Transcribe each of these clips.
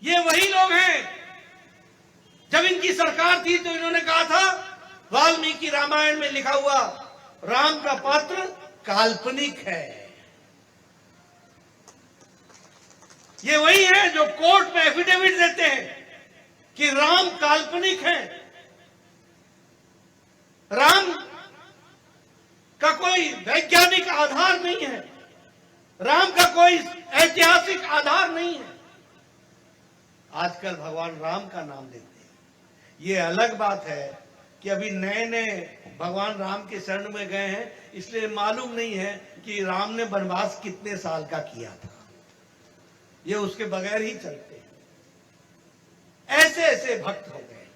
ये वही लोग हैं, जब इनकी सरकार थी तो इन्होंने कहा था वाल्मीकि रामायण में लिखा हुआ राम का पात्र काल्पनिक है। ये वही है जो कोर्ट में एफिडेविट देते हैं कि राम काल्पनिक है, राम का कोई वैज्ञानिक आधार नहीं है, राम का कोई ऐतिहासिक आधार नहीं है। आजकल भगवान राम का नाम लेते हैं। ये अलग बात है कि अभी नए नए भगवान राम के शरण में गए हैं, इसलिए मालूम नहीं है कि राम ने वनवास कितने साल का किया था। ये उसके बगैर ही चलते हैं। ऐसे ऐसे भक्त हो गए,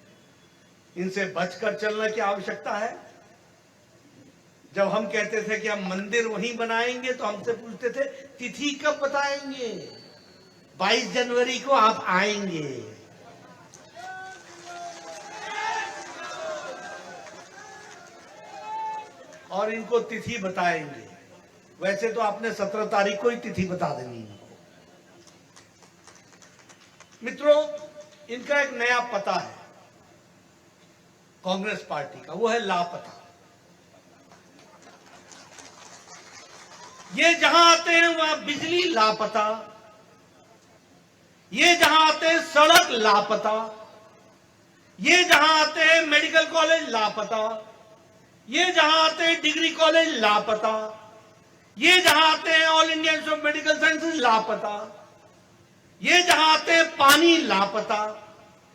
इनसे बचकर चलने की आवश्यकता है। जब हम कहते थे कि हम मंदिर वहीं बनाएंगे तो हमसे पूछते थे तिथि कब बताएंगे, 22 जनवरी को आप आएंगे। और इनको तिथि बताएंगे, वैसे तो आपने 17 तारीख को ही तिथि बता देनी इनको। मित्रों, इनका एक नया पता है कांग्रेस पार्टी का, वो है लापता। ये जहां आते हैं वहां बिजली लापता, ये जहां आते हैं सड़क लापता, ये जहां आते हैं मेडिकल कॉलेज लापता, ये जहां आते हैं डिग्री कॉलेज लापता, ये जहां आते हैं all India institute of medical sciences लापता, ये जहां आते हैं पानी लापता।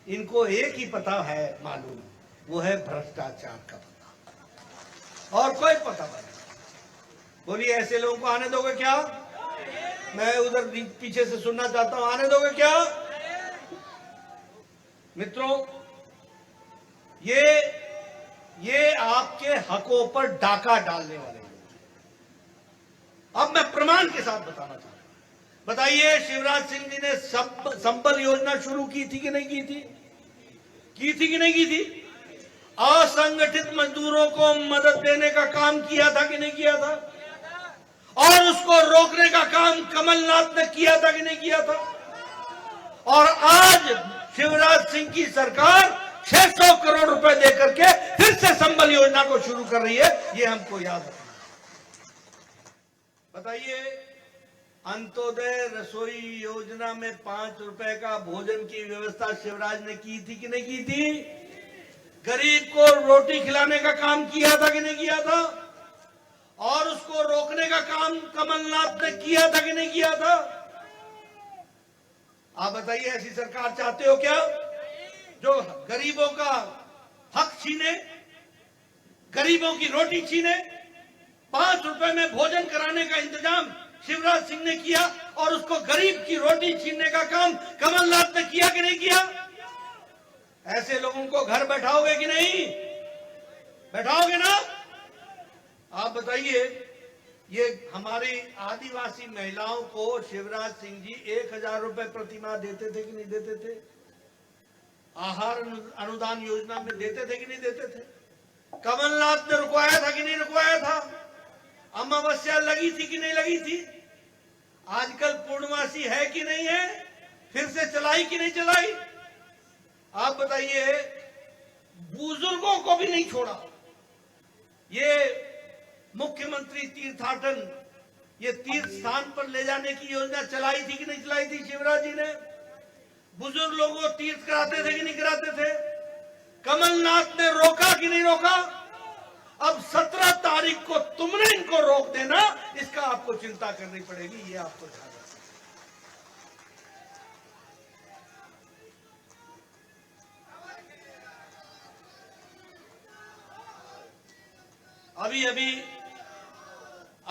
इनको एक ही पता है मालूम, वो है भ्रष्टाचार का पता, और कोई पता नहीं। बोलिए ऐसे लोगों को आने दोगे क्या? मैं उधर पीछे से सुनना चाहता हूं, आने दोगे क्या? मित्रों, ये आपके हकों पर डाका डालने वाले लोग। अब मैं प्रमाण के साथ बताना चाहता हूं। बताइए, शिवराज सिंह जी ने संबल योजना शुरू की थी कि नहीं की थी? की थी कि नहीं की थी? असंगठित मजदूरों को मदद देने का काम किया था कि नहीं किया था? और उसको रोकने का काम कमलनाथ ने किया था कि नहीं किया था? और आज शिवराज सिंह की सरकार 600 करोड़ रुपए देकर के फिर से संबल योजना को शुरू कर रही है, ये हमको याद रखना। बताइए, अंत्योदय रसोई योजना में 5 रुपए का भोजन की व्यवस्था शिवराज ने की थी कि नहीं की थी? गरीब को रोटी खिलाने का काम किया था कि नहीं किया था? और उसको रोकने का काम कमलनाथ ने किया था कि नहीं किया था? आप बताइए, ऐसी सरकार चाहते हो क्या जो गरीबों का हक छीने, गरीबों की रोटी छीने? 5 रुपए में भोजन कराने का इंतजाम शिवराज सिंह ने किया और उसको गरीब की रोटी छीनने का काम कमलनाथ ने किया कि नहीं किया? ऐसे लोगों को घर बैठाओगे कि नहीं? बैठाओगे ना? आप बताइए, ये हमारी आदिवासी महिलाओं को शिवराज सिंह जी 1000 रुपए प्रति माह देते थे कि नहीं देते थे? आहार अनुदान योजना में देते थे कि नहीं देते थे? कमलनाथ ने रुकवाया था कि नहीं रुकवाया था? अमावस्या लगी थी कि नहीं लगी थी? आजकल पूर्णमासी है कि नहीं है? फिर से चलाई कि नहीं चलाई? आप बताइए, बुजुर्गों को भी नहीं छोड़ा। ये मुख्यमंत्री तीर्थाटन, ये तीर्थ स्थान पर ले जाने की योजना चलाई थी कि नहीं चलाई थी शिवराज जी ने? बुजुर्ग लोगों को तीर्थ कराते थे कि नहीं कराते थे? कमलनाथ ने रोका कि नहीं रोका? अब 17 तारीख को तुमने इनको रोक देना, इसका आपको चिंता करनी पड़ेगी, ये आपको ध्यान रखना।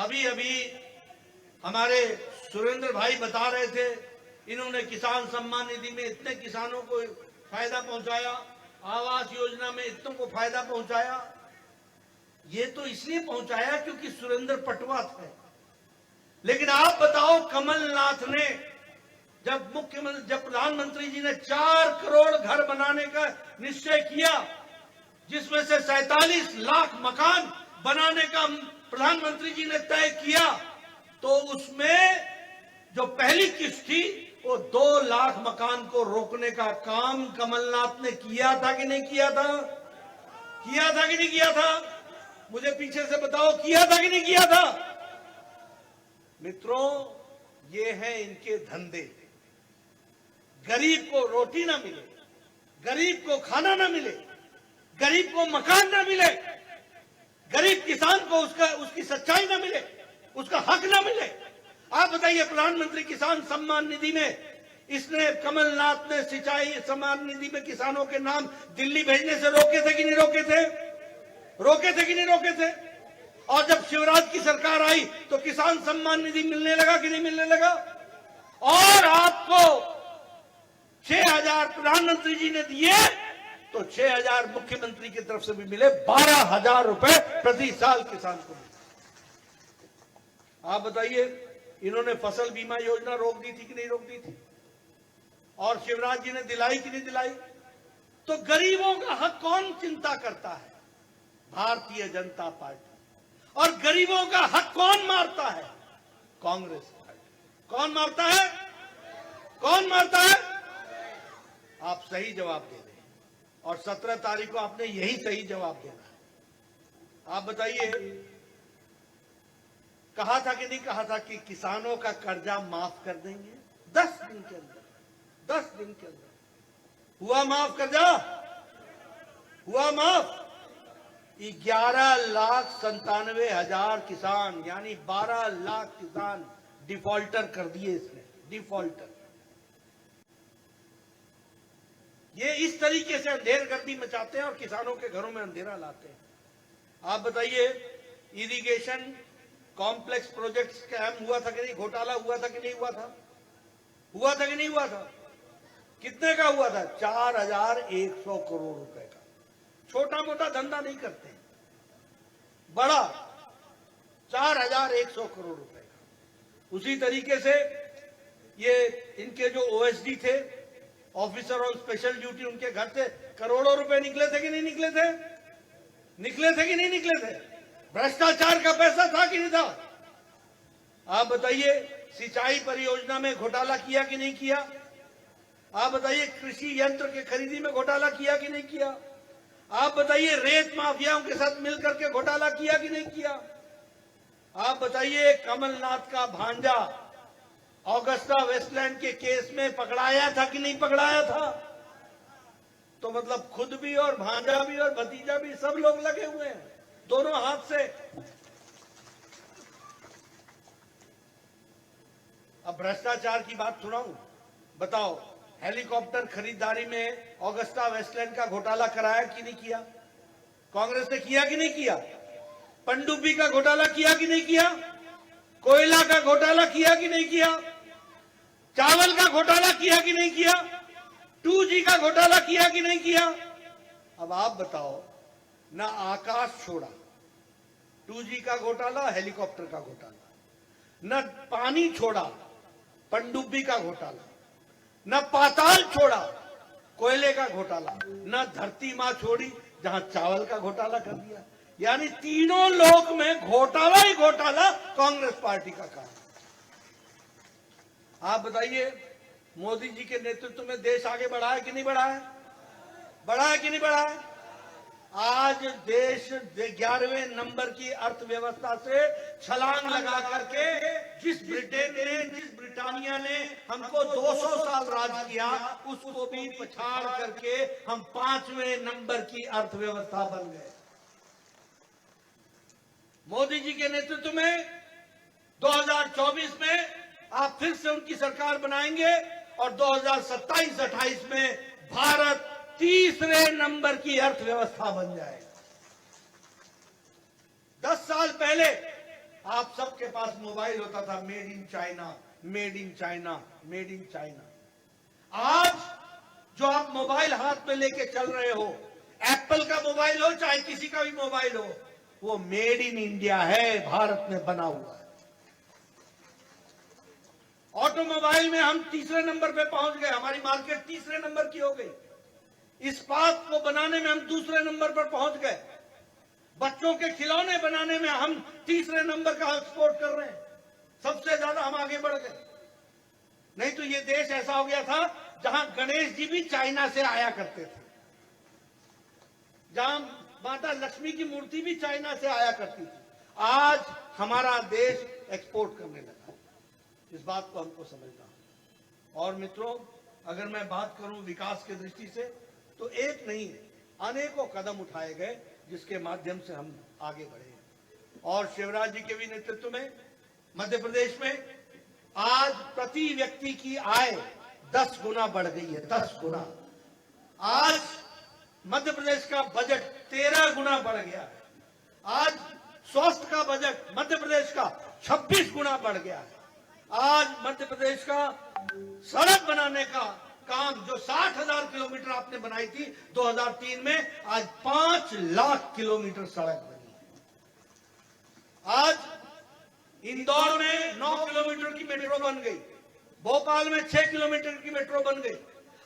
अभी हमारे सुरेंद्र भाई बता रहे थे, इन्होंने किसान सम्मान निधि में इतने किसानों को फायदा पहुंचाया, आवास योजना में इतनों को फायदा पहुंचाया। ये तो इसलिए पहुंचाया क्योंकि सुरेंद्र पटवा थे। लेकिन आप बताओ, कमलनाथ ने जब प्रधानमंत्री जी ने 4 करोड़ घर बनाने का निश्चय किया, जिसमें से 47 लाख मकान बनाने का प्रधानमंत्री जी ने तय किया, तो उसमें जो पहली किस्त थी वो 2 लाख मकान को रोकने का काम कमलनाथ ने किया था कि नहीं किया था? किया था कि नहीं किया था? मुझे पीछे से बताओ, किया था कि नहीं किया था? मित्रों, ये है इनके धंधे। गरीब को रोटी ना मिले, गरीब को खाना ना मिले, गरीब को मकान ना मिले, गरीब किसान को उसकी सच्चाई ना मिले, उसका हक ना मिले। आप बताइए, प्रधानमंत्री किसान सम्मान निधि में इसने कमलनाथ ने सिंचाई सम्मान निधि में किसानों के नाम दिल्ली भेजने से रोके थे कि नहीं रोके थे? रोके थे कि नहीं रोके थे? और जब शिवराज की सरकार आई तो किसान सम्मान निधि मिलने लगा कि नहीं मिलने लगा? और आपको 6,000 प्रधानमंत्री जी ने दिए तो 6,000 मुख्यमंत्री की तरफ से भी मिले, 12,000 रुपए प्रति साल किसान को मिले। आप बताइए, इन्होंने फसल बीमा योजना रोक दी थी कि नहीं रोक दी थी? और शिवराज जी ने दिलाई कि नहीं दिलाई? तो गरीबों का हक कौन चिंता करता है? भारतीय जनता पार्टी। और गरीबों का हक कौन मारता है? कांग्रेस पार्टी। कौन मारता है? कौन मारता है? आप सही जवाब दे रहे हैं और 17 तारीख को आपने यही सही जवाब देना है। आप बताइए, कहा था कि नहीं कहा था कि किसानों का कर्जा माफ कर देंगे 10 दिन के अंदर? 10 दिन के अंदर हुआ माफ कर्जा? हुआ माफ? 11,97,000 किसान, यानी 12 लाख किसान डिफॉल्टर कर दिए इसने, डिफॉल्टर। ये इस तरीके से अंधेरगर्दी मचाते हैं और किसानों के घरों में अंधेरा लाते हैं। आप बताइए, इरिगेशन कॉम्प्लेक्स प्रोजेक्ट स्कैम हुआ था कि नहीं? घोटाला हुआ था कि नहीं हुआ था? हुआ था कि नहीं हुआ था? कितने का हुआ था? 4,100 करोड़ रुपए का। छोटा मोटा धंधा नहीं करते, बड़ा 4,100 करोड़ रुपए का। उसी तरीके से ये इनके जो ओएसडी थे, ऑफिसर ऑन स्पेशल ड्यूटी, उनके घर से करोड़ों रुपए निकले थे कि नहीं निकले थे? निकले थे कि नहीं निकले थे? भ्रष्टाचार का पैसा था कि नहीं था? आप बताइए, सिंचाई परियोजना में घोटाला किया कि नहीं किया? आप बताइए, कृषि यंत्र के खरीदी में घोटाला किया कि नहीं किया? आप बताइए, रेत माफियाओं के साथ मिलकर के घोटाला किया कि नहीं किया? आप बताइए, कमलनाथ का भांजा ऑगस्टा वेस्टलैंड के केस में पकड़ाया था कि नहीं पकड़ाया था? तो मतलब खुद भी और भांजा भी और भतीजा भी सब लोग लगे हुए हैं दोनों हाथ से। अब भ्रष्टाचार की बात सुनाऊं? बताओ, हेलीकॉप्टर खरीदारी में ऑगस्टा वेस्टलैंड का घोटाला कराया कि नहीं किया? कांग्रेस ने किया कि नहीं किया? पनडुब्बी का घोटाला किया कि नहीं किया? कोयला का घोटाला किया कि नहीं किया? चावल का घोटाला किया कि नहीं किया? 2G का घोटाला किया कि नहीं किया? अब आप बताओ, ना आकाश छोड़ा 2G का घोटाला, हेलीकॉप्टर का घोटाला, न पानी छोड़ा पनडुब्बी का घोटाला, न पाताल छोड़ा कोयले का घोटाला, न धरती मां छोड़ी जहां चावल का घोटाला कर दिया। यानी तीनों लोक में घोटाला ही घोटाला कांग्रेस पार्टी का काम। आप बताइए, मोदी जी के नेतृत्व में देश आगे बढ़ा है कि नहीं बढ़ा है? बढ़ा है कि नहीं बढ़ा है? आज देश 11वें नंबर की अर्थव्यवस्था से छलांग लगा करके, जिस ब्रिटेन ने, जिस ब्रिटानिया ने हमको 200 साल राज किया, उसको भी पछाड़ करके हम 5वें नंबर की अर्थव्यवस्था बन गए। मोदी जी के नेतृत्व में 2024 में आप फिर से उनकी सरकार बनाएंगे और 2027-28 में भारत 3रे नंबर की अर्थव्यवस्था बन जाएगा। 10 साल पहले आप सबके पास मोबाइल होता था, made in China, made in China, made in China. आज जो आप मोबाइल हाथ में लेके चल रहे हो, एप्पल का मोबाइल हो चाहे किसी का भी मोबाइल हो, वो मेड इन इंडिया है, भारत में बना हुआ है। ऑटोमोबाइल में हम 3रे नंबर पे पहुंच गए, हमारी मार्केट 3रे नंबर की हो गई। इस्पात को बनाने में हम 2रे नंबर पर पहुंच गए। बच्चों के खिलौने बनाने में हम 3रे नंबर का एक्सपोर्ट कर रहे हैं, सबसे ज्यादा हम आगे बढ़ गए। नहीं तो ये देश ऐसा हो गया था जहां गणेश जी भी चाइना से आया करते थे, जहां माता लक्ष्मी की मूर्ति भी चाइना से आया करती थी। आज हमारा देश एक्सपोर्ट करने लगा है। इस बात को हमको समझना है। और मित्रों, अगर मैं बात करूं विकास की दृष्टि से, तो एक नहीं अनेकों कदम उठाए गए जिसके माध्यम से हम आगे बढ़े हैं। और शिवराज जी के भी नेतृत्व में मध्य प्रदेश में आज प्रति व्यक्ति की आय 10 गुना बढ़ गई है, 10 गुना। आज मध्य प्रदेश का बजट 13 गुना बढ़ गया है। आज स्वास्थ्य का बजट मध्य प्रदेश का 26 गुना बढ़ गया है। आज मध्य प्रदेश का सड़क बनाने का काम, जो 60,000 किलोमीटर आपने बनाई थी 2003 में, आज 5 लाख किलोमीटर सड़क बनी है। आज इंदौर में 9 किलोमीटर की मेट्रो बन गई, भोपाल में 6 किलोमीटर की मेट्रो बन गई।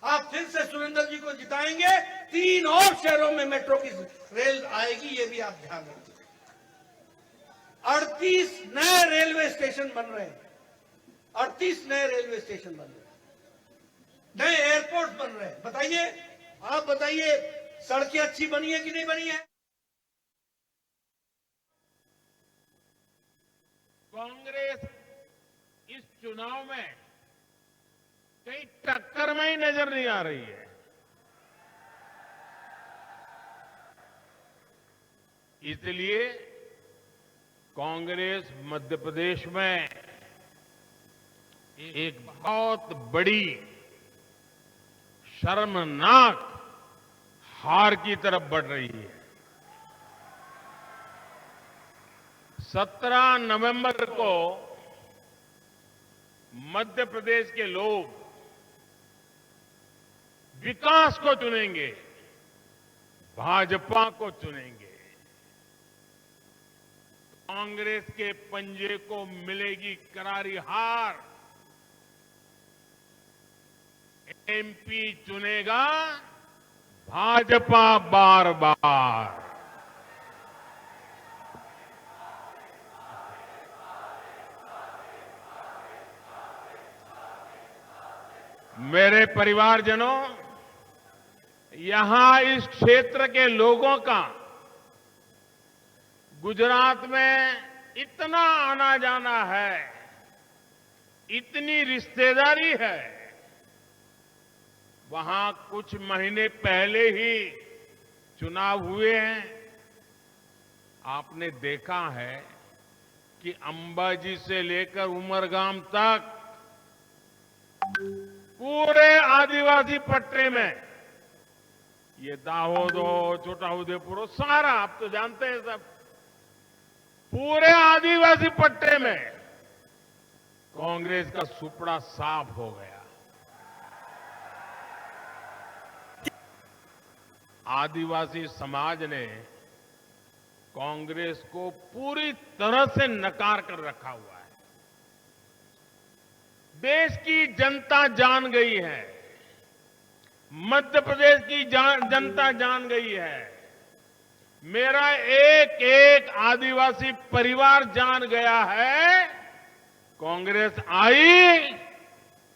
आप फिर से सुरेंद्र जी को जिताएंगे, 3 और शहरों में मेट्रो की रेल आएगी, ये भी आप ध्यान रखिए। 38 नए रेलवे स्टेशन बन रहे हैं, 38 नए रेलवे स्टेशन बन रहे हैं, नए एयरपोर्ट बन रहे हैं। बताइए, आप बताइए, सड़कें अच्छी बनी है कि नहीं बनी है? कांग्रेस इस चुनाव में कहीं टक्कर में ही नजर नहीं आ रही है। इसलिए कांग्रेस मध्य प्रदेश में एक बहुत बड़ी शर्मनाक हार की तरफ बढ़ रही है। 17 नवंबर को मध्य प्रदेश के लोग विकास को चुनेंगे, भाजपा को चुनेंगे। कांग्रेस के पंजे को मिलेगी करारी हार। एमपी चुनेगा भाजपा बार बार। मेरे परिवारजनों, यहां इस क्षेत्र के लोगों का गुजरात में इतना आना जाना है, इतनी रिश्तेदारी है। वहां कुछ महीने पहले ही चुनाव हुए हैं। आपने देखा है कि अंबाजी से लेकर उमरगाम तक पूरे आदिवासी पट्टे में, ये दाहोद हो, छोटा उदयपुर हो, सारा आप तो जानते हैं सब, पूरे आदिवासी पट्टे में कांग्रेस का सुपड़ा साफ हो गया। आदिवासी समाज ने कांग्रेस को पूरी तरह से नकार कर रखा हुआ है। देश की जनता जान गई है, मध्य प्रदेश की जनता जान गई है, मेरा एक एक आदिवासी परिवार जान गया है, कांग्रेस आई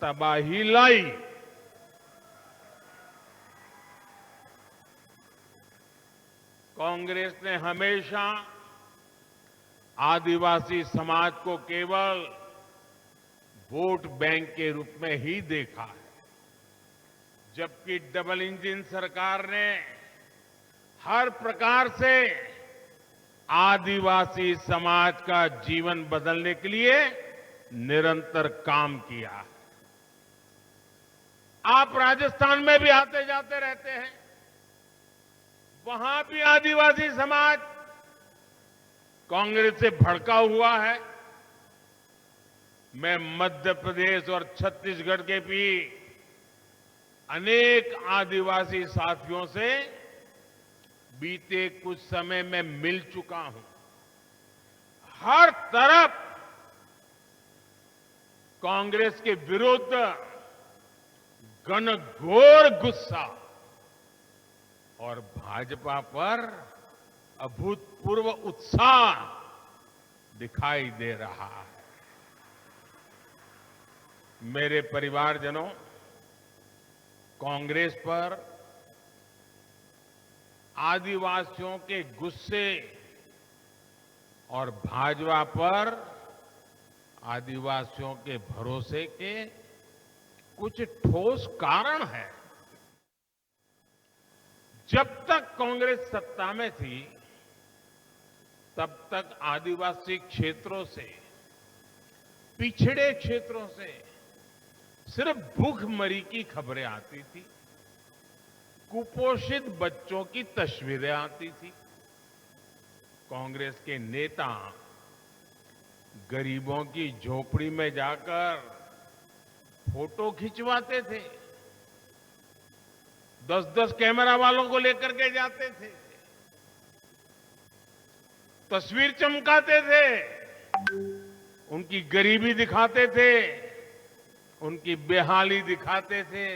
तबाही लाई। कांग्रेस ने हमेशा आदिवासी समाज को केवल वोट बैंक के रूप में ही देखा है, जबकि डबल इंजन सरकार ने हर प्रकार से आदिवासी समाज का जीवन बदलने के लिए निरंतर काम किया। आप राजस्थान में भी आते जाते रहते हैं, वहां भी आदिवासी समाज कांग्रेस से भड़का हुआ है। मैं मध्य प्रदेश और छत्तीसगढ़ के भी अनेक आदिवासी साथियों से बीते कुछ समय में मिल चुका हूं। हर तरफ कांग्रेस के विरुद्ध घनघोर गुस्सा और भाजपा पर अभूतपूर्व उत्साह दिखाई दे रहा है। मेरे परिवारजनों, कांग्रेस पर आदिवासियों के गुस्से और भाजपा पर आदिवासियों के भरोसे के कुछ ठोस कारण हैं। जब तक कांग्रेस सत्ता में थी, तब तक आदिवासी क्षेत्रों से, पिछड़े क्षेत्रों से सिर्फ भूखमरी की खबरें आती थी, कुपोषित बच्चों की तस्वीरें आती थी। कांग्रेस के नेता गरीबों की झोपड़ी में जाकर फोटो खिंचवाते थे, 10-10 कैमरा वालों को लेकर के जाते थे, तस्वीर चमकाते थे, उनकी गरीबी दिखाते थे, उनकी बेहाली दिखाते थे,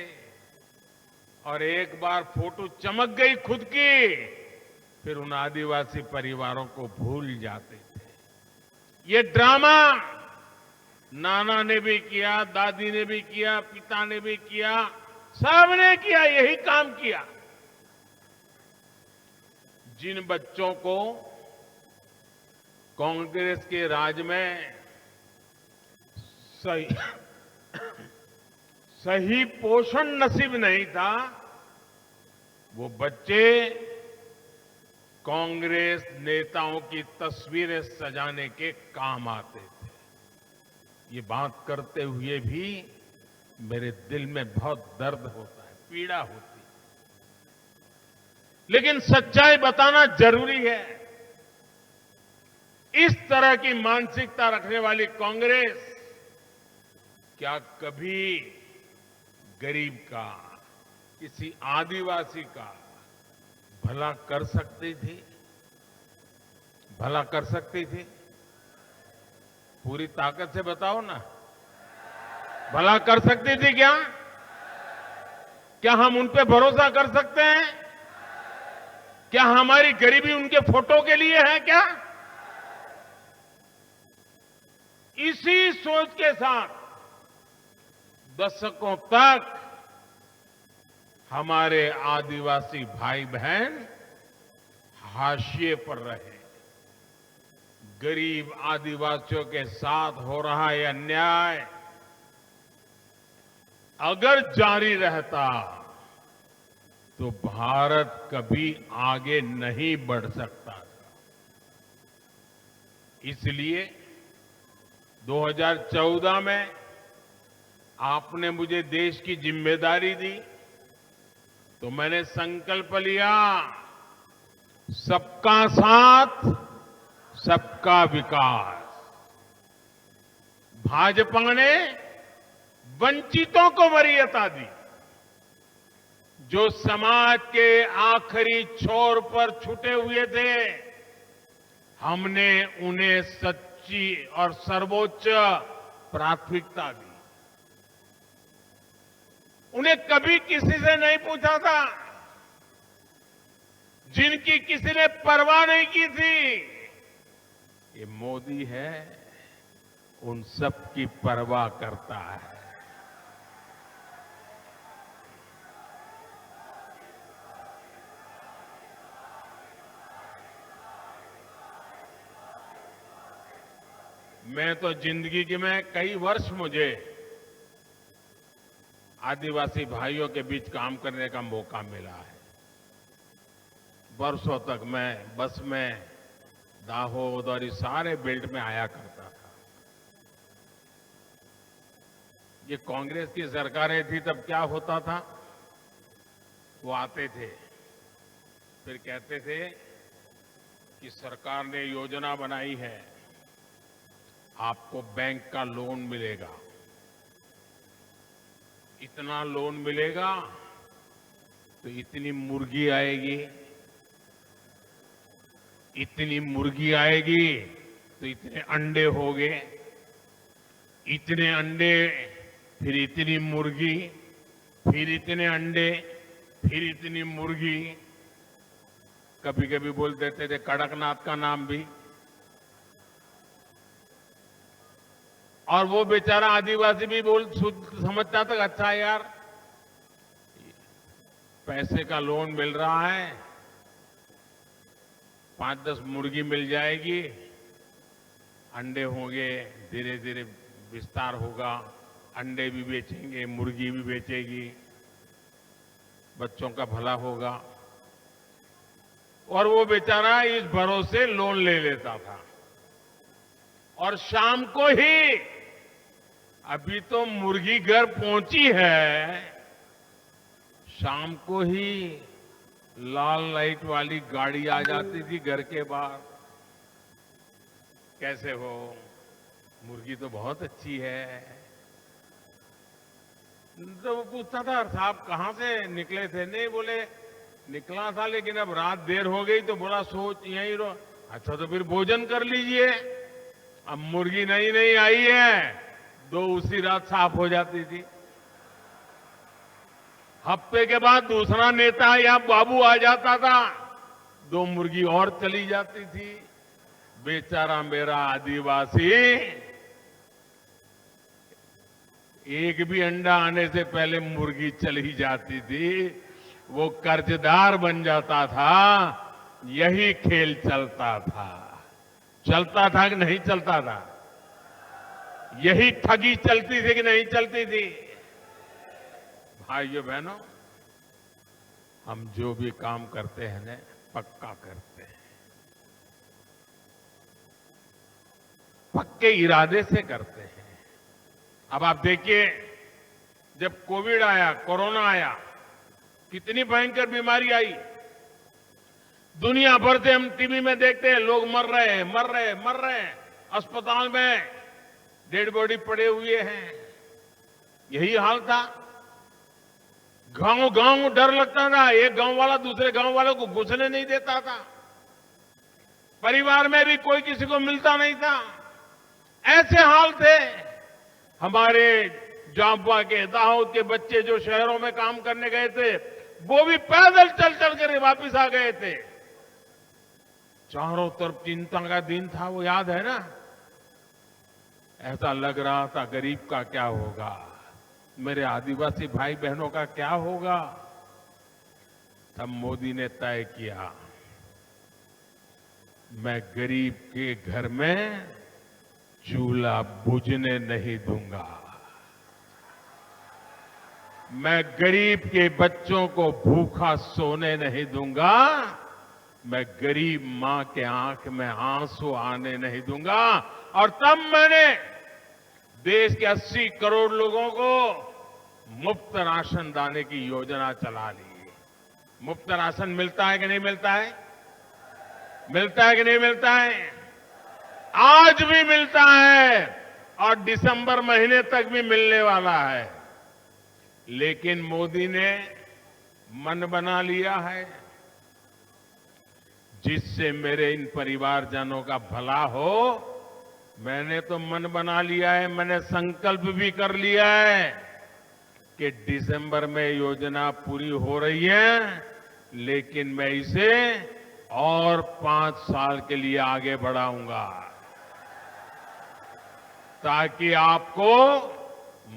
और एक बार फोटो चमक गई खुद की, फिर उन आदिवासी परिवारों को भूल जाते थे। ये ड्रामा नाना ने भी किया, दादी ने भी किया, पिता ने भी किया, सबने किया, यही काम किया। जिन बच्चों को कांग्रेस के राज में सही पोषण नसीब नहीं था, वो बच्चे कांग्रेस नेताओं की तस्वीरें सजाने के काम आते थे। ये बात करते हुए भी मेरे दिल में बहुत दर्द होता है, पीड़ा होती है, लेकिन सच्चाई बताना जरूरी है। इस तरह की मानसिकता रखने वाली कांग्रेस क्या कभी गरीब का, किसी आदिवासी का भला कर सकती थी? भला कर सकती थी? पूरी ताकत से बताओ ना, भला कर सकती थी क्या? क्या हम उन पे भरोसा कर सकते हैं? क्या हमारी गरीबी उनके फोटो के लिए है क्या? इसी सोच के साथ दशकों तक हमारे आदिवासी भाई बहन हाशिए पर रहे। गरीब आदिवासियों के साथ हो रहा यह अन्याय अगर जारी रहता तो भारत कभी आगे नहीं बढ़ सकता था। इसलिए 2014 में आपने मुझे देश की जिम्मेदारी दी तो मैंने संकल्प लिया, सबका साथ, सबका विकास। भाजपा ने वंचितों को वरीयता दी, जो समाज के आखिरी छोर पर छूटे हुए थे, हमने उन्हें सच्ची और सर्वोच्च प्राथमिकता दी। उन्हें कभी किसी से नहीं पूछा था, जिनकी किसी ने परवाह नहीं की थी। ये मोदी है, उन सब की परवाह करता है। मैं तो जिंदगी के में कई वर्ष मुझे आदिवासी भाइयों के बीच काम करने का मौका मिला है। वर्षों तक मैं बस में दाहोद और इस सारे बेल्ट में आया करता था। ये कांग्रेस की सरकारें थी तब क्या होता था, वो आते थे, फिर कहते थे कि सरकार ने योजना बनाई है, आपको बैंक का लोन मिलेगा, इतना लोन मिलेगा तो इतनी मुर्गी आएगी, इतनी मुर्गी आएगी तो इतने अंडे होंगे, इतने अंडे, फिर इतनी मुर्गी, फिर इतने अंडे, फिर इतनी मुर्गी। कभी कभी बोल देते थे कड़कनाथ का नाम भी। और वो बेचारा आदिवासी भी समझता था अच्छा यार, पैसे का लोन मिल रहा है, 5-10 मुर्गी मिल जाएगी, अंडे होंगे, धीरे धीरे विस्तार होगा, अंडे भी बेचेंगे, मुर्गी भी बेचेगी, बच्चों का भला होगा। और वो बेचारा इस भरोसे लोन ले लेता था। और शाम को ही, अभी तो मुर्गी घर पहुंची है, शाम को ही लाल लाइट वाली गाड़ी आ जाती थी घर के बाहर। कैसे हो, मुर्गी तो बहुत अच्छी है। तो वो पूछता था साहब कहां से निकले थे? नहीं, बोले निकला था लेकिन अब रात देर हो गई तो बोला सोच यहीं रहो। अच्छा तो फिर भोजन कर लीजिए। अब मुर्गी नई नई आई है, 2 उसी रात साफ हो जाती थी। हफ्ते के बाद दूसरा नेता या बाबू आ जाता था, 2 मुर्गी और चली जाती थी। बेचारा मेरा आदिवासी एक भी अंडा आने से पहले मुर्गी चली जाती थी, वो कर्जदार बन जाता था। यही खेल चलता था। चलता था कि नहीं चलता था? यही ठगी चलती थी कि नहीं चलती थी? भाइयों बहनों, हम जो भी काम करते हैं ना, पक्का करते हैं, पक्के इरादे से करते हैं। अब आप देखिए, जब कोविड आया, कोरोना आया, कितनी भयंकर बीमारी आई। दुनिया भर से हम टीवी में देखते हैं, लोग मर रहे हैं, मर रहे हैं, मर रहे हैं, अस्पताल में डेड बॉडी पड़े हुए हैं। यही हाल था। गांव गांव डर लगता था, एक गांव वाला दूसरे गांव वालों को घुसने नहीं देता था। परिवार में भी कोई किसी को मिलता नहीं था। ऐसे हाल थे। हमारे जांबा के, दाहोद के बच्चे जो शहरों में काम करने गए थे, वो भी पैदल चल चल कर वापिस आ गए थे। चारों तरफ चिंता का दिन था, वो याद है ना? ऐसा लग रहा था गरीब का क्या होगा, मेरे आदिवासी भाई बहनों का क्या होगा। तब मोदी ने तय किया, मैं गरीब के घर में चूल्हा बुझने नहीं दूंगा, मैं गरीब के बच्चों को भूखा सोने नहीं दूंगा, मैं गरीब मां के आंख में आंसू आने नहीं दूंगा। और तब मैंने देश के 80 करोड़ लोगों को मुफ्त राशन दाने की योजना चला ली। मुफ्त राशन मिलता है कि नहीं मिलता है? मिलता है कि नहीं मिलता है? आज भी मिलता है और दिसंबर महीने तक भी मिलने वाला है। लेकिन मोदी ने मन बना लिया है, जिससे मेरे इन परिवारजनों का भला हो। मैंने तो मन बना लिया है, मैंने संकल्प भी कर लिया है कि दिसंबर में योजना पूरी हो रही है, लेकिन मैं इसे और 5 साल के लिए आगे बढ़ाऊंगा, ताकि आपको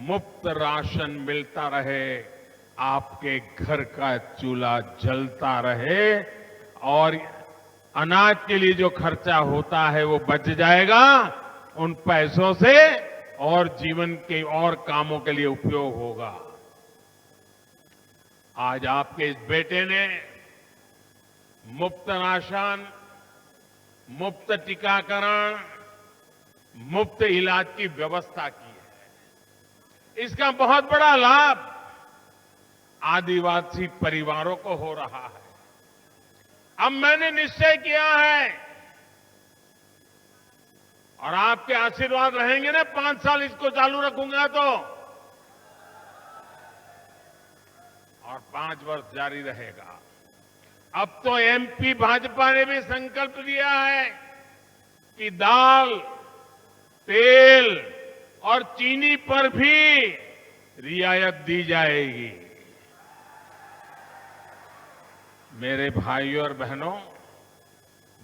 मुफ्त राशन मिलता रहे, आपके घर का चूल्हा जलता रहे और अनाज के लिए जो खर्चा होता है वो बच जाएगा। उन पैसों से और जीवन के और कामों के लिए उपयोग होगा। आज आपके इस बेटे ने मुफ्त राशन, मुफ्त टीकाकरण, मुफ्त इलाज की व्यवस्था की है। इसका बहुत बड़ा लाभ आदिवासी परिवारों को हो रहा है। अब मैंने निश्चय किया है और आपके आशीर्वाद रहेंगे ना, 5 साल इसको चालू रखूंगा तो, और 5 वर्ष जारी रहेगा। अब तो एमपी भाजपा ने भी संकल्प लिया है कि दाल, तेल और चीनी पर भी रियायत दी जाएगी। मेरे भाइयों और बहनों,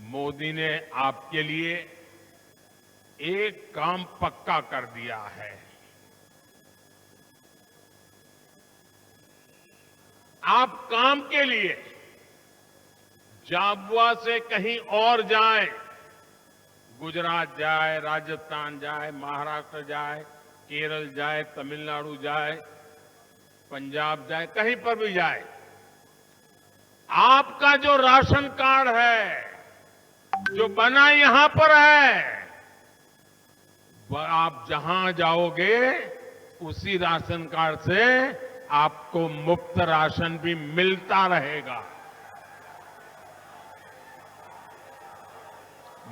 मोदी ने आपके लिए एक काम पक्का कर दिया है। आप काम के लिए झाबुआ से कहीं और जाए, गुजरात जाए, राजस्थान जाए, महाराष्ट्र जाए, केरल जाए, तमिलनाडु जाए, पंजाब जाए, कहीं पर भी जाए, आपका जो राशन कार्ड है, जो बना यहां पर है, वह आप जहां जाओगे उसी राशन कार्ड से आपको मुफ्त राशन भी मिलता रहेगा।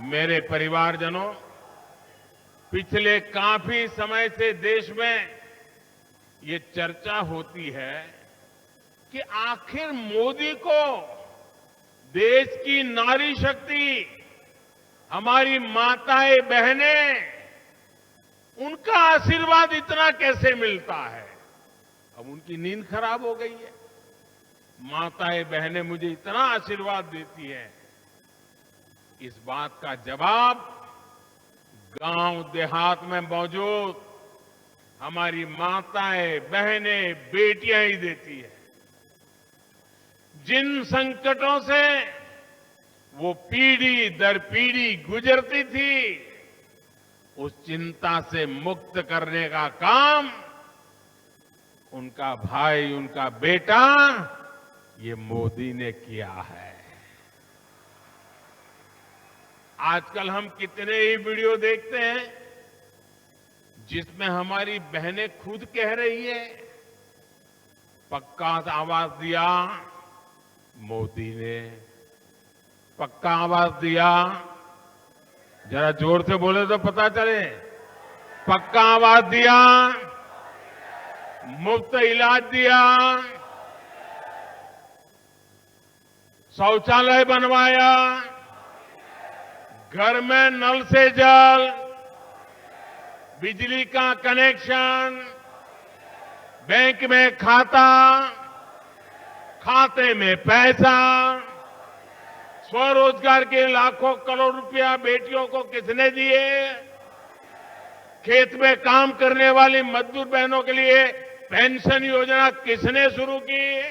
मेरे परिवारजनों, पिछले काफी समय से देश में ये चर्चा होती है कि आखिर मोदी को देश की नारी शक्ति, हमारी माताएं बहनें, उनका आशीर्वाद इतना कैसे मिलता है। अब उनकी नींद खराब हो गई है। माताएं बहनें मुझे इतना आशीर्वाद देती हैं, इस बात का जवाब गांव देहात में मौजूद हमारी माताएं बहनें बेटियां ही देती है। जिन संकटों से वो पीढ़ी दर पीढ़ी गुजरती थी, उस चिंता से मुक्त करने का काम उनका भाई, उनका बेटा, ये मोदी ने किया है। आजकल हम कितने ही वीडियो देखते हैं जिसमें हमारी बहनें खुद कह रही है, पक्का आवाज दिया मोदी ने, पक्का आवाज दिया। जरा जोर से बोले तो पता चले। पक्का आवाज दिया, मुफ्त इलाज दिया, शौचालय बनवाया, घर में नल से जल, बिजली का कनेक्शन, बैंक में खाता, खाते में पैसा, स्वरोजगार के लाखों करोड़ रुपया बेटियों को किसने दिए, खेत में काम करने वाली मजदूर बहनों के लिए पेंशन योजना किसने शुरू की,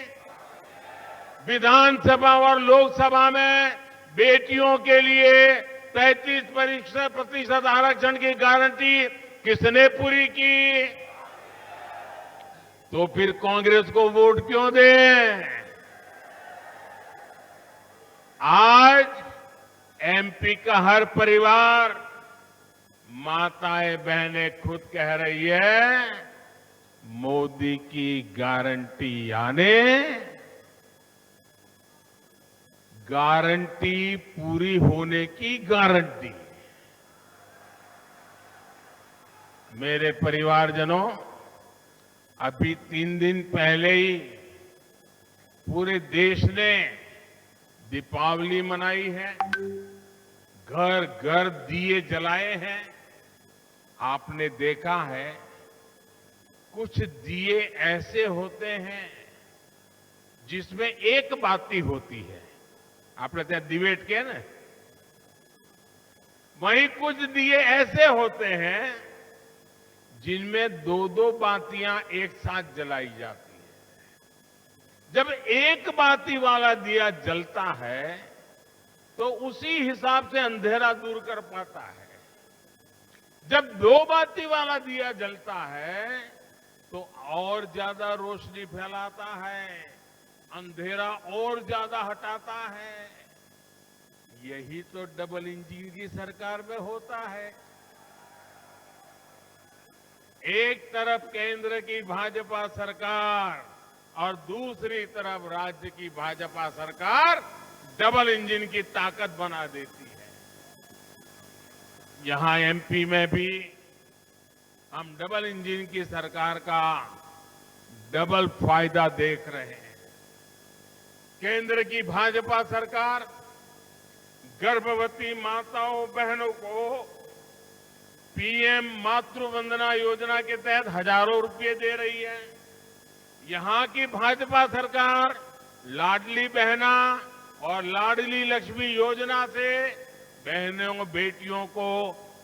विधानसभा और लोकसभा में बेटियों के लिए 33% आरक्षण की गारंटी किसने पूरी की। तो फिर कांग्रेस को वोट क्यों दें। आज एमपी का हर परिवार, माताएं बहनें खुद कह रही है, मोदी की गारंटी यानी गारंटी पूरी होने की गारंटी। मेरे परिवारजनों, अभी 3 दिन पहले ही पूरे देश ने दीपावली मनाई है, घर घर दिए जलाए हैं। आपने देखा है कुछ दिए ऐसे होते हैं जिसमें एक बाती होती है, आपने ત્યાં दिवेट किया ना, वहीं कुछ दिए ऐसे होते हैं जिनमें 2-2 बातियां एक साथ जलाई जाती है। जब एक बाती वाला दिया जलता है तो उसी हिसाब से अंधेरा दूर कर पाता है। जब 2 बाती वाला दिया जलता है तो और ज्यादा रोशनी फैलाता है, अंधेरा और ज्यादा हटाता है। यही तो डबल इंजन की सरकार में होता है। एक तरफ केंद्र की भाजपा सरकार और दूसरी तरफ राज्य की भाजपा सरकार डबल इंजन की ताकत बना देती है। यहां एमपी में भी हम डबल इंजन की सरकार का डबल फायदा देख रहे हैं। केंद्र की भाजपा सरकार गर्भवती माताओं बहनों को पीएम मातृ वंदना योजना के तहत हजारों रुपए दे रही है। यहां की भाजपा सरकार लाडली बहना और लाडली लक्ष्मी योजना से बहनों बेटियों को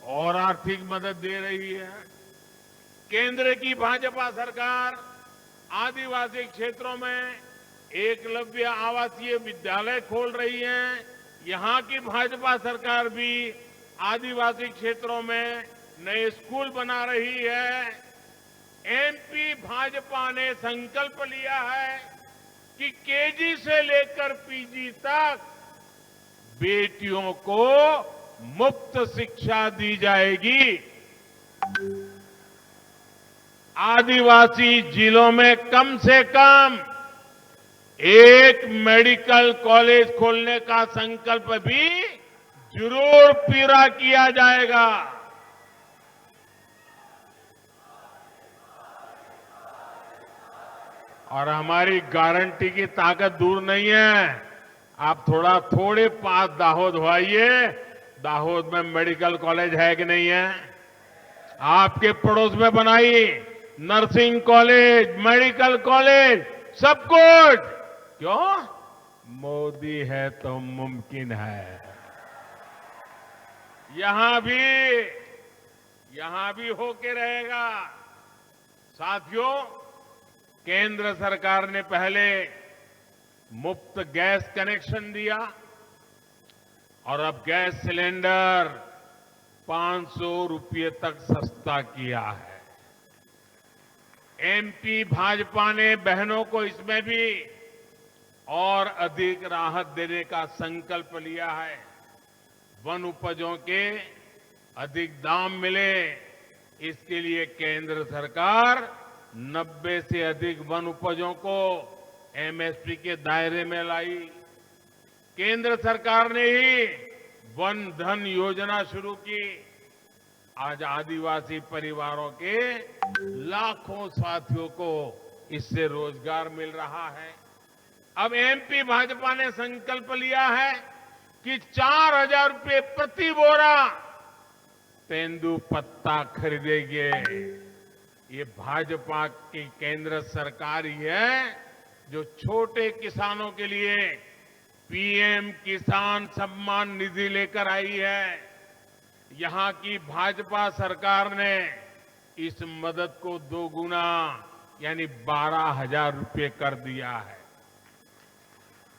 और आर्थिक मदद दे रही है। केंद्र की भाजपा सरकार आदिवासी क्षेत्रों में एकलव्य आवासीय विद्यालय खोल रही है। यहां की भाजपा सरकार भी आदिवासी क्षेत्रों में नए स्कूल बना रही है। एमपी भाजपा ने संकल्प लिया है कि केजी से लेकर पीजी तक बेटियों को मुफ्त शिक्षा दी जाएगी। आदिवासी जिलों में कम से कम एक मेडिकल कॉलेज खोलने का संकल्प भी जरूर पूरा किया जाएगा। और हमारी गारंटी की ताकत दूर नहीं है। आप थोड़े पास दाहोद हो आइए। दाहोद में मेडिकल कॉलेज है कि नहीं है? आपके पड़ोस में बनाई नर्सिंग कॉलेज, मेडिकल कॉलेज, सब कुछ। क्यों? मोदी है तो मुमकिन है। यहां भी होके रहेगा। साथियों, केंद्र सरकार ने पहले मुफ्त गैस कनेक्शन दिया और अब गैस सिलेंडर 500 रुपये तक सस्ता किया है। एमपी भाजपा ने बहनों को इसमें भी और अधिक राहत देने का संकल्प लिया है। वन उपजों के अधिक दाम मिले, इसके लिए केंद्र सरकार 90 से अधिक वन उपजों को एमएसपी के दायरे में लाई। केंद्र सरकार ने ही वन धन योजना शुरू की। आज आदिवासी परिवारों के लाखों साथियों को इससे रोजगार मिल रहा है। अब एमपी भाजपा ने संकल्प लिया है कि 4000 रुपये प्रति बोरा तेंदुपत्ता खरीदेंगे। ये भाजपा की केंद्र सरकार ही है जो छोटे किसानों के लिए पीएम किसान सम्मान निधि लेकर आई है। यहां की भाजपा सरकार ने इस मदद को दोगुना यानी 12,000 रुपये कर दिया है।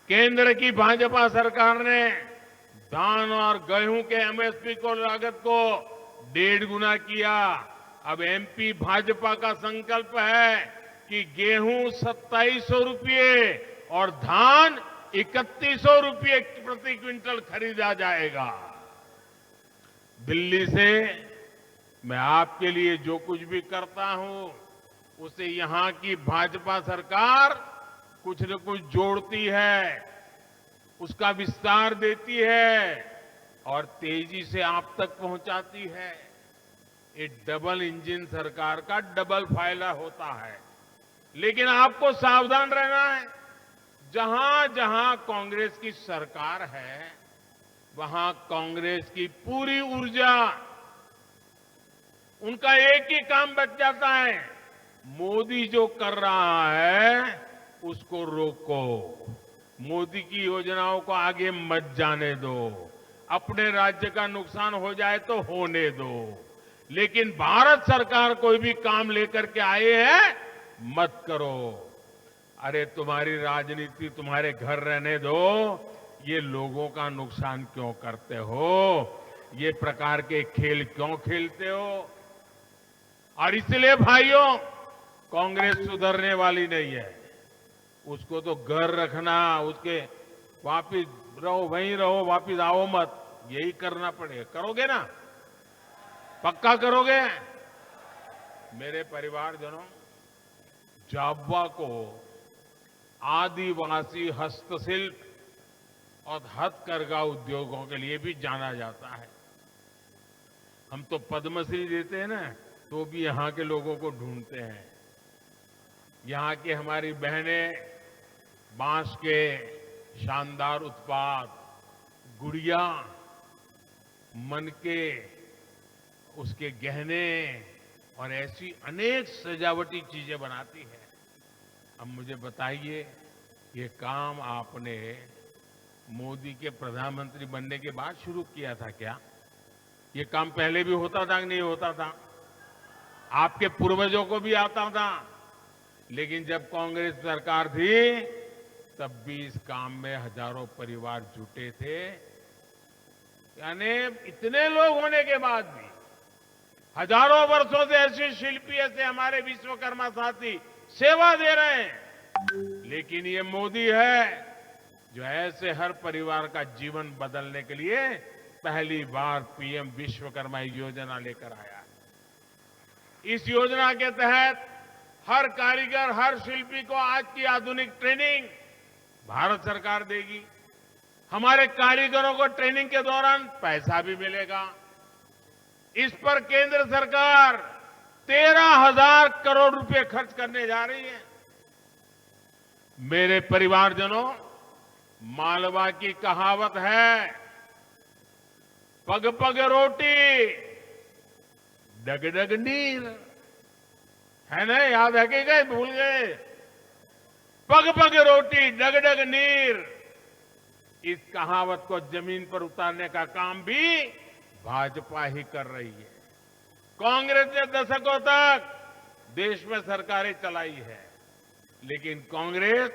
केंद्र की भाजपा सरकार ने धान और गेहूं के एमएसपी को लागत को 1.5 गुना किया। अब एमपी भाजपा का संकल्प है कि गेहूं 2700 रुपये और धान 3100 रुपये प्रति क्विंटल खरीदा जाएगा। दिल्ली से मैं आपके लिए जो कुछ भी करता हूं उसे यहां की भाजपा सरकार कुछ न कुछ जोड़ती है, उसका विस्तार देती है और तेजी से आप तक पहुंचाती है। ये डबल इंजन सरकार का डबल फायदा होता है। लेकिन आपको सावधान रहना है। जहां जहां कांग्रेस की सरकार है वहां कांग्रेस की पूरी ऊर्जा, उनका एक ही काम बच जाता है, मोदी जो कर रहा है उसको रोको, मोदी की योजनाओं को आगे मत जाने दो, अपने राज्य का नुकसान हो जाए तो होने दो, लेकिन भारत सरकार कोई भी काम लेकर के आए हैं मत करो। अरे तुम्हारी राजनीति तुम्हारे घर रहने दो, ये लोगों का नुकसान क्यों करते हो? ये प्रकार के खेल क्यों खेलते हो? और इसलिए भाइयों, कांग्रेस सुधरने वाली नहीं है। उसको तो घर रखना, उसके वापिस रहो, वहीं रहो, वापिस आओ मत, यही करना पड़ेगा। करोगे ना? पक्का करोगे? मेरे परिवारजनों, जाब्वा को आदिवासी हस्तशिल्प और हथकरघा उद्योगों के लिए भी जाना जाता है। हम तो पद्मश्री देते हैं ना, तो भी यहां के लोगों को ढूंढते हैं। यहां की हमारी बहनें बांस के शानदार उत्पाद, गुड़िया, मनके, उसके गहने और ऐसी अनेक सजावटी चीजें बनाती हैं। अब मुझे बताइए, ये काम आपने मोदी के प्रधानमंत्री बनने के बाद शुरू किया था क्या? ये काम पहले भी होता था कि नहीं होता था? आपके पूर्वजों को भी आता था। लेकिन जब कांग्रेस सरकार थी तब भी इस काम में हजारों परिवार जुटे थे। यानी इतने लोग होने के बाद भी हजारों वर्षों से ऐसे शिल्पी, ऐसे हमारे विश्वकर्मा साथी सेवा दे रहे हैं। लेकिन ये मोदी है जो ऐसे हर परिवार का जीवन बदलने के लिए पहली बार पीएम विश्वकर्मा योजना लेकर आया। इस योजना के तहत हर कारीगर, हर शिल्पी को आज की आधुनिक ट्रेनिंग भारत सरकार देगी। हमारे कारीगरों को ट्रेनिंग के दौरान पैसा भी मिलेगा। इस पर केंद्र सरकार 13,000 करोड़ रुपए खर्च करने जा रही है। मेरे परिवारजनों, मालवा की कहावत है, पग पग रोटी डग डग नीर, है ना? याद है कि गए, भूल गए? पग पग रोटी डग डग नीर, इस कहावत को जमीन पर उतारने का काम भी भाजपा ही कर रही है। कांग्रेस ने दशकों तक देश में सरकारें चलाई है, लेकिन कांग्रेस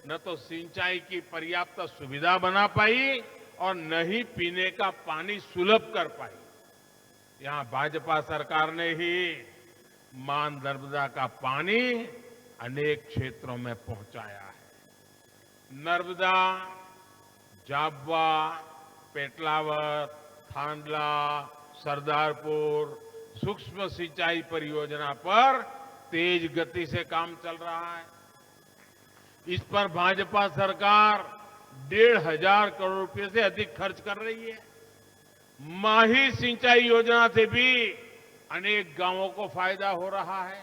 न तो सिंचाई की पर्याप्त सुविधा बना पाई और न ही पीने का पानी सुलभ कर पाई। यहां भाजपा सरकार ने ही मां नर्मदा का पानी अनेक क्षेत्रों में पहुंचाया है। नर्मदा, जाबवा, पेटलावत, थांदला, सरदारपुर सूक्ष्म सिंचाई परियोजना पर तेज गति से काम चल रहा है। इस पर भाजपा सरकार 1,500 करोड़ रुपए से अधिक खर्च कर रही है। माही सिंचाई योजना से भी अनेक गांवों को फायदा हो रहा है।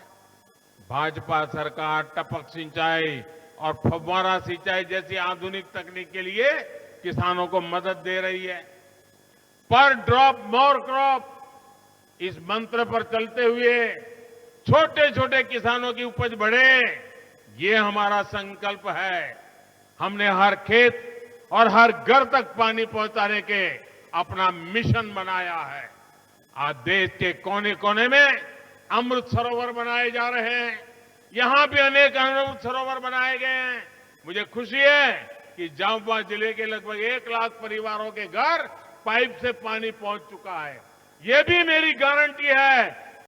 भाजपा सरकार टपक सिंचाई और फव्वारा सिंचाई जैसी आधुनिक तकनीक के लिए किसानों को मदद दे रही है। पर ड्रॉप मोर क्रॉप, इस मंत्र पर चलते हुए छोटे छोटे किसानों की उपज बढ़े, ये हमारा संकल्प है। हमने हर खेत और हर घर तक पानी पहुंचाने के अपना मिशन बनाया है। आज देश के कोने कोने में अमृत सरोवर बनाए जा रहे हैं। यहां भी अनेक अमृत सरोवर बनाए गए हैं। मुझे खुशी है कि झाबुआ जिले के लगभग 1 लाख परिवारों के घर पाइप से पानी पहुंच चुका है। यह भी मेरी गारंटी है